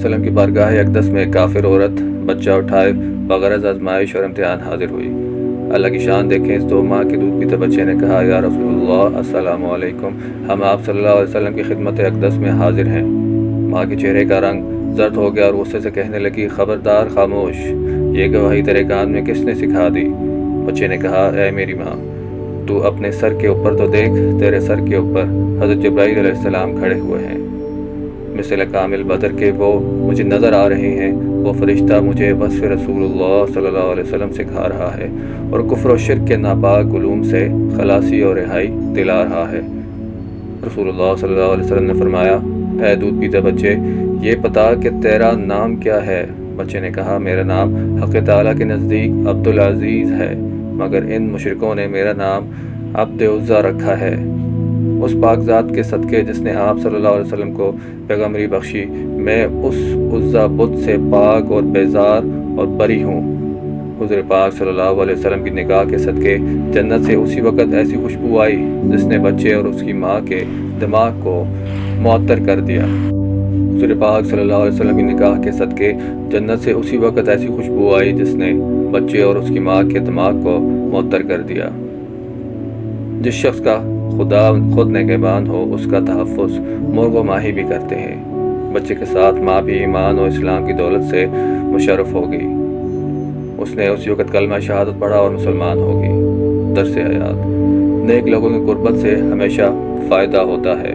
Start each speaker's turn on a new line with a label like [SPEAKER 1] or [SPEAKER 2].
[SPEAKER 1] वसल्लम की बारगाह अक़दस में एक काफिर औरत बच्चा उठाए बग़रज़ आज़माइश और इम्तिहान हाजिर हुई। अल्लाह की शान देखें, इस 2 माह के दूध पीते बच्चे ने कहा, या रसूलुल्लाह अस्सलामु अलैकुम, हम आप सल्लल्लाहु अलैहि वसल्लम की खिदमत अक़दस में हाजिर हैं। माँ के चेहरे का रंग जर्द हो गया और गुस्से से कहने लगी, खबरदार, खामोश, ये गवाही तेरे कान में किसने सिखा दी? बच्चे ने कहा, ऐ मेरी माँ, तू अपने सर के ऊपर तो देख, तेरे सर के ऊपर हज़रत जिब्राईल अलैहिस्सलाम खड़े हुए हैं। मिसल कामिल बदर के वो मुझे नज़र आ रहे हैं। वो फरिश्ता मुझे वस्फ़ रसूलुल्लाह सल्लल्लाहु अलैहि वसल्लम सिखा रहा है और कुफ्र और शिर्क के नापाक उलूम से खलासी और रिहाई दिला रहा है। रसूलुल्लाह सल्लल्लाहु अलैहि वसल्लम ने फरमाया, ऐ दूध पीते बच्चे, ये पता कि तेरा नाम क्या है? बच्चे ने कहा, मेरा नाम हक़ ताला के नज़दीक अब्दुल अज़ीज़ है, मगर इन मुशरिकों ने मेरा नाम अब्द उज़्ज़ा रखा है। उस पाक ज़ात के सदक़े जिसने आप सल्लल्लाहु अलैहि वसल्लम को पैगम्बरी बख्शी, मैं उस उज़्ज़ा बुत से पाक और बेज़ार और बरी हूँ। हुज़ूर पाक सल्लल्लाहु अलैहि वसल्लम की निगाह के सदक़े जन्नत से उसी वक़्त ऐसी खुशबू आई जिसने बच्चे और उसकी माँ के दिमाग को मुअत्तर कर दिया। हुज़ूर पाक सल्लल्लाहु अलैहि वसल्लम की निगाह के सदक़े जन्नत से उसी वक़्त ऐसी खुशबू आई जिसने बच्चे और उसकी माँ के दिमाग को मुअत्तर कर दिया। जिस शख्स का खुदा खुद निगहबान हो, उसका तहफ़्फ़ुज़ मुर्ग़ माही भी करते हैं। बच्चे के साथ माँ भी ईमान और इस्लाम की दौलत से मुशर्रफ़ होगी। उसने उसी वक़्त कलमा शहादत पढ़ा और मुसलमान होगी। दर्स हयात, नेक लोगों की कुर्बत से हमेशा फ़ायदा होता है।